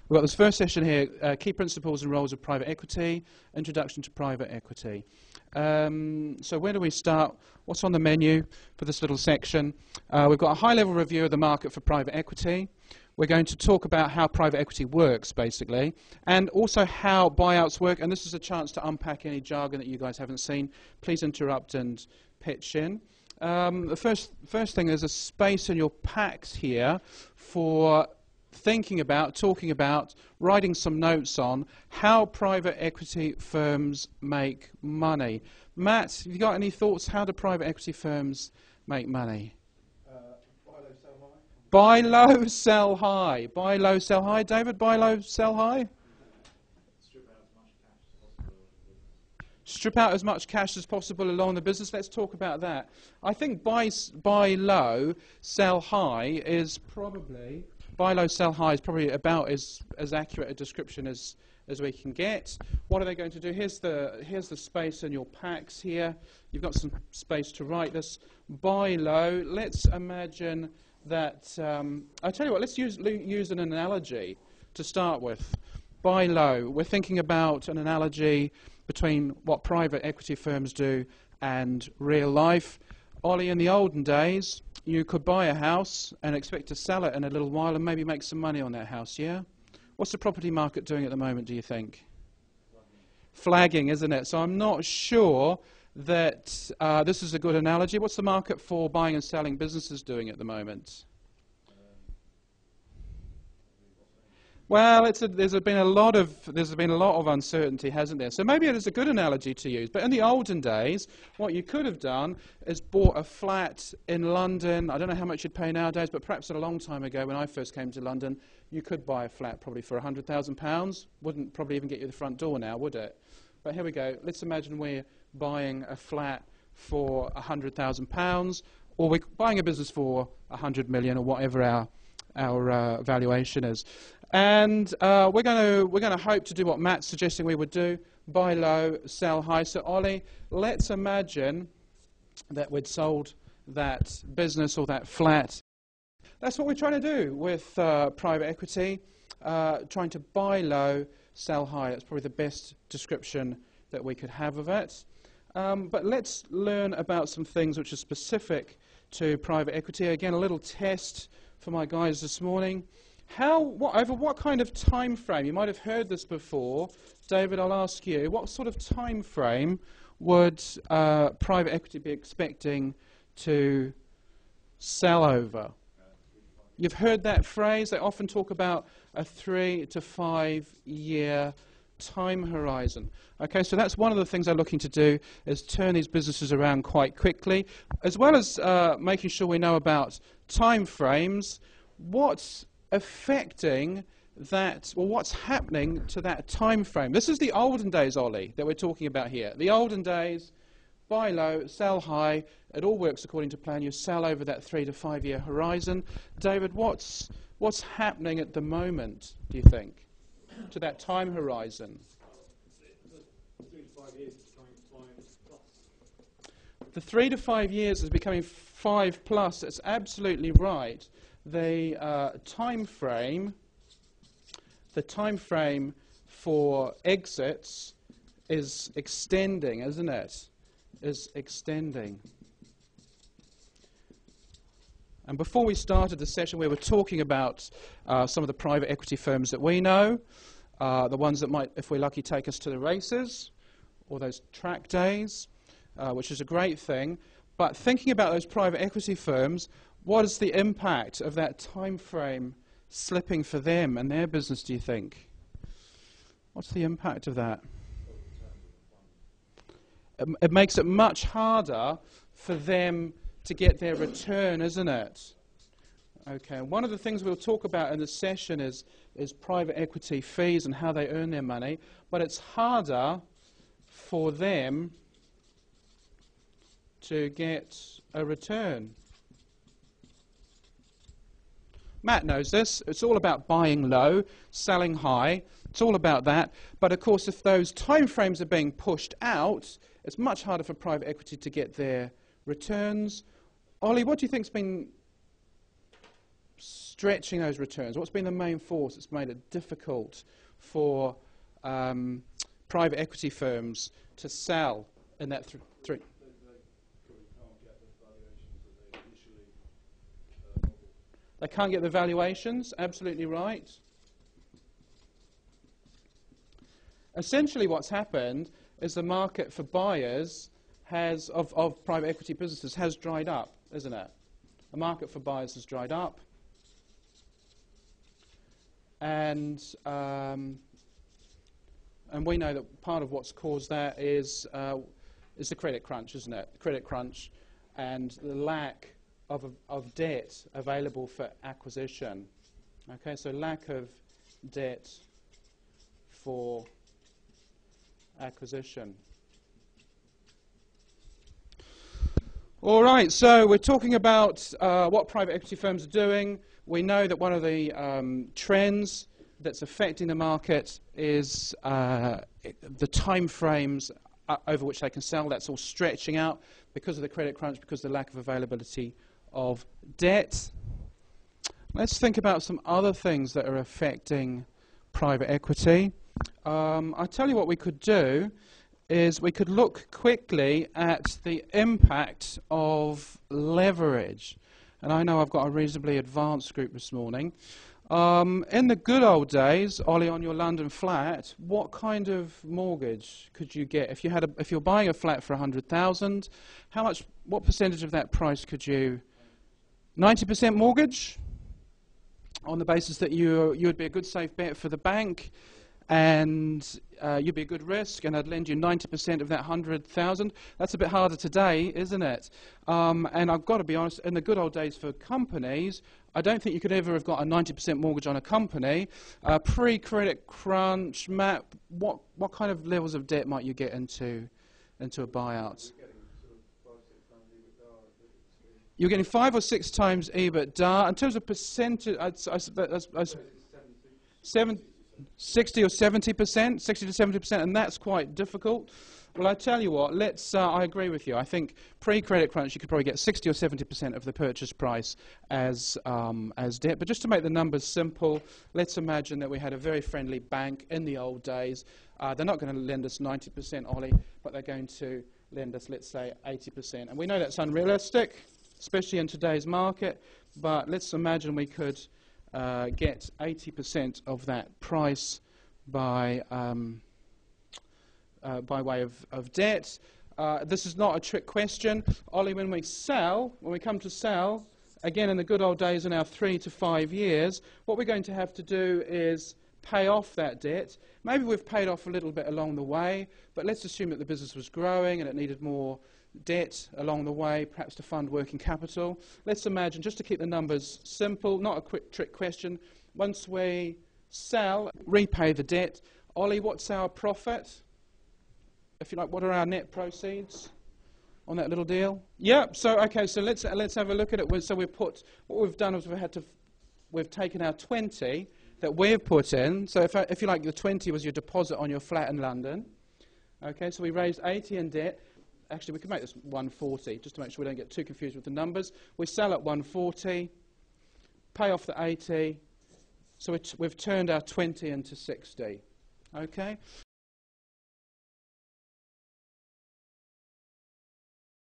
We've got this first session here, Key Principles and Roles of Private Equity, Introduction to Private Equity. So where do we start? What's on the menu for this little section? We've got a high-level review of the market for private equity. We're going to talk about how private equity works, basically, and also how buyouts work. And this is a chance to unpack any jargon that you guys haven't seen. Please interrupt and pitch in. The first thing is a space in your packs here for thinking about, talking about, writing some notes on how private equity firms make money. Matt, have you got any thoughts? How do private equity firms make money? Buy low, sell high. Buy low, sell high. David, buy low, sell high? Strip out as much cash as possible along the business. Let's talk about that. I think buy low, sell high is probably... Buy low, sell high is probably about as accurate a description as we can get. What are they going to do? Here's the space in your packs here. You've got some space to write this. Buy low. Let's imagine that... I'll tell you what, let's use an analogy to start with. Buy low. We're thinking about an analogy between what private equity firms do and real life. Ollie, in the olden days, you could buy a house and expect to sell it in a little while and maybe make some money on that house, yeah? What's the property market doing at the moment, do you think? Flagging, isn't it? So I'm not sure that this is a good analogy. What's the market for buying and selling businesses doing at the moment? Well, there's been a lot of uncertainty, hasn't there? So maybe it is a good analogy to use. But in the olden days, what you could have done is bought a flat in London. I don't know how much you'd pay nowadays, but perhaps a long time ago when I first came to London, you could buy a flat probably for £100,000. Wouldn't probably even get you to the front door now, would it? But here we go. Let's imagine we're buying a flat for £100,000, or we're buying a business for 100 million, or whatever our valuation is. And we're going to hope to do what Matt's suggesting we would do: buy low, sell high. So Ollie, let's imagine that we'd sold that business or that flat. That's what we're trying to do with private equity, trying to buy low, sell high. That's probably the best description that we could have of it. But let's learn about some things which are specific to private equity. Again, a little test for my guys this morning. Over what kind of time frame? You might have heard this before. David, I'll ask you, what sort of time frame would private equity be expecting to sell over? You've heard that phrase. They often talk about a 3 to 5 year time horizon. Okay, so that's one of the things they're looking to do, is turn these businesses around quite quickly, as well as making sure we know about time frames. What's affecting that, or what's happening to that time frame? This is the olden days, Ollie, that we're talking about here. The olden days, buy low, sell high. It all works according to plan. You sell over that 3 to 5 year horizon. David, what's happening at the moment, do you think, to that time horizon? The 3 to 5 years is becoming 5 plus. That's absolutely right. The time frame for exits is extending, isn't it? Is extending. And before we started the session, we were talking about some of the private equity firms that we know, the ones that might, if we're lucky, take us to the races or those track days, which is a great thing. But thinking about those private equity firms, what is the impact of that time frame slipping for them and their business, do you think? What's the impact of that? It makes it much harder for them to get their return, isn't it? Okay, one of the things we'll talk about in this session is private equity fees and how they earn their money, but it's harder for them to get a return. Matt knows this. It's all about buying low, selling high. It's all about that. But of course, if those time frames are being pushed out, it's much harder for private equity to get their returns. Ollie, what do you think's been stretching those returns? What's been the main force that's made it difficult for private equity firms to sell in that three? They can't get the valuations, absolutely right. Essentially what's happened is the market for buyers of private equity businesses has dried up, isn't it? The market for buyers has dried up. And we know that part of what's caused that is the credit crunch, isn't it? The credit crunch and the lack of debt available for acquisition. Okay, so lack of debt for acquisition. All right, so we're talking about what private equity firms are doing. We know that one of the trends that's affecting the market is the time frames over which they can sell. That's all stretching out because of the credit crunch, because of the lack of availability of debt. Let's think about some other things that are affecting private equity. I'll tell you what we could do is we could look quickly at the impact of leverage. And I know I've got a reasonably advanced group this morning. In the good old days, Ollie, on your London flat, what kind of mortgage could you get if you're buying a flat for 100,000? What percentage of that price could you? 90% mortgage, on the basis that you would be a good safe bet for the bank, and you'd be a good risk, and I'd lend you 90% of that 100,000. That's a bit harder today, isn't it? And I've got to be honest, in the good old days for companies, I don't think you could ever have got a 90% mortgage on a company. Pre-credit crunch, Matt, what kind of levels of debt might you get into a buyout? You're getting 5 or 6 times EBITDA. In terms of percentage, 60 or 70%, 60 to 70%, and that's quite difficult. Well, I tell you what, I agree with you. I think pre-credit crunch, you could probably get 60 or 70% of the purchase price as debt. But just to make the numbers simple, let's imagine that we had a very friendly bank in the old days. They're not going to lend us 90%, Ollie, but they're going to lend us, let's say, 80%. And we know that's unrealistic, especially in today's market, but let's imagine we could get 80% of that price by way of debt. This is not a trick question. Ollie, when we come to sell, again in the good old days in our 3 to 5 years, what we're going to have to do is pay off that debt. Maybe we've paid off a little bit along the way, but let's assume that the business was growing and it needed more debt along the way, perhaps to fund working capital. Let's imagine, just to keep the numbers simple, not a quick trick question, once we sell, repay the debt, Ollie, what's our profit? If you like, what are our net proceeds on that little deal? Yeah, so let's have a look at it. So what we've done is we've taken our 20 that we've put in. So if you like, the 20 was your deposit on your flat in London. Okay, so we raised 80 in debt. Actually, we could make this 140, just to make sure we don't get too confused with the numbers. We sell at 140, pay off the 80, so we've turned our 20 into 60. Okay?